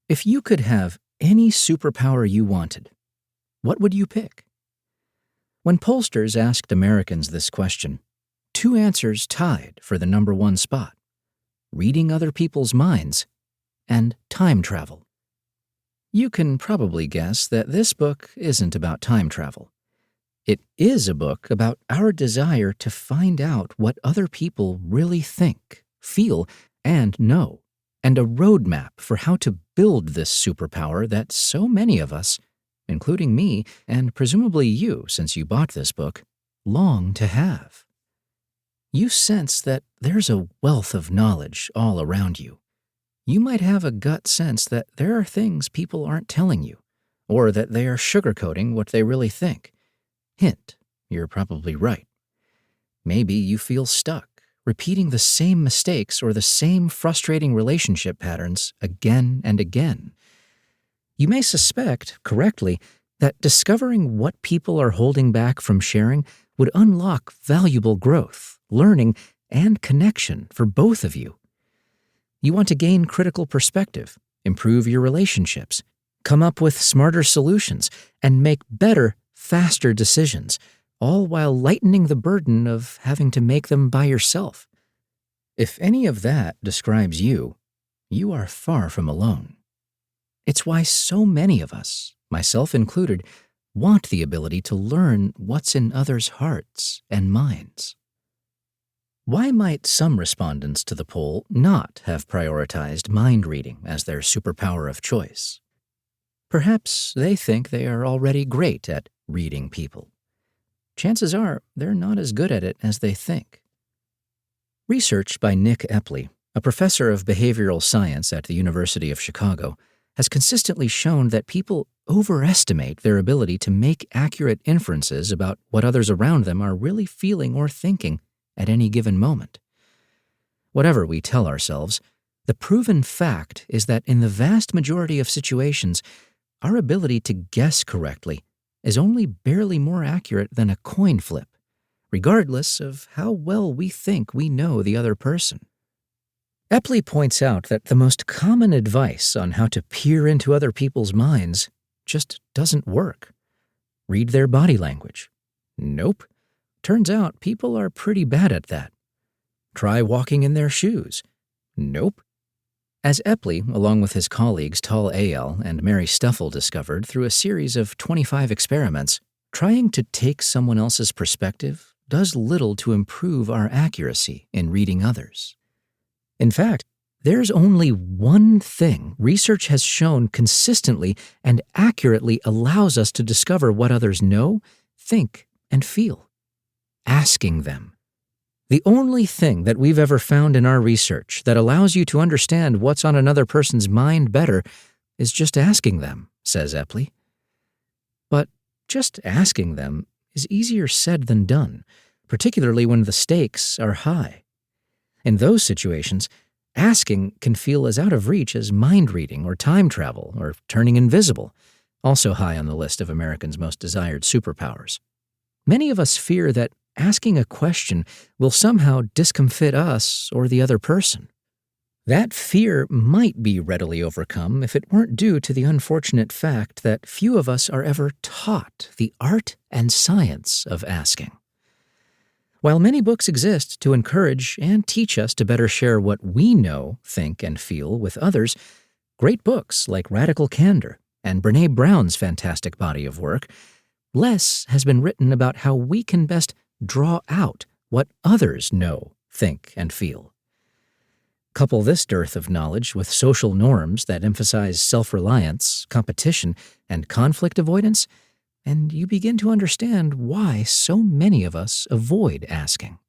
If you could have any superpower you wanted, what would you pick? When pollsters asked Americans this question, two answers tied for the number one spot: reading other people's minds and time travel. You can probably guess that this book isn't about time travel. It is a book about our desire to find out what other people really think, feel, and know, and a roadmap for how to build this superpower that so many of us, including me, and presumably you since you bought this book, long to have. You sense that there's a wealth of knowledge all around you. You might have a gut sense that there are things people aren't telling you, or that they are sugarcoating what they really think. Hint, you're probably right. Maybe you feel stuck, repeating the same mistakes or the same frustrating relationship patterns again and again. You may suspect, correctly, that discovering what people are holding back from sharing would unlock valuable growth, learning, and connection for both of you. You want to gain critical perspective, improve your relationships, come up with smarter solutions, and make better, faster decisions, all while lightening the burden of having to make them by yourself. If any of that describes you, you are far from alone. It's why so many of us, myself included, want the ability to learn what's in others' hearts and minds. Why might some respondents to the poll not have prioritized mind reading as their superpower of choice? Perhaps they think they are already great at reading people. Chances are they're not as good at it as they think. Research by Nick Epley, a professor of behavioral science at the University of Chicago, has consistently shown that people overestimate their ability to make accurate inferences about what others around them are really feeling or thinking at any given moment. Whatever we tell ourselves, the proven fact is that in the vast majority of situations, our ability to guess correctly is only barely more accurate than a coin flip, regardless of how well we think we know the other person. Epley points out that the most common advice on how to peer into other people's minds just doesn't work. Read their body language. Nope. Turns out people are pretty bad at that. Try walking in their shoes. Nope. As Epley, along with his colleagues Tal Ayel and Mary Stuffel, discovered through a series of 25 experiments, trying to take someone else's perspective does little to improve our accuracy in reading others. In fact, there's only one thing research has shown consistently and accurately allows us to discover what others know, think, and feel: asking them. The only thing that we've ever found in our research that allows you to understand what's on another person's mind better is just asking them, says Epley. But just asking them is easier said than done, particularly when the stakes are high. In those situations, asking can feel as out of reach as mind reading or time travel or turning invisible, also high on the list of Americans' most desired superpowers. Many of us fear that asking a question will somehow discomfit us or the other person. That fear might be readily overcome if it weren't due to the unfortunate fact that few of us are ever taught the art and science of asking. While many books exist to encourage and teach us to better share what we know, think, and feel with others, great books like Radical Candor and Brené Brown's fantastic body of work, less has been written about how we can best draw out what others know, think, and feel. Couple this dearth of knowledge with social norms that emphasize self-reliance, competition, and conflict avoidance, and you begin to understand why so many of us avoid asking.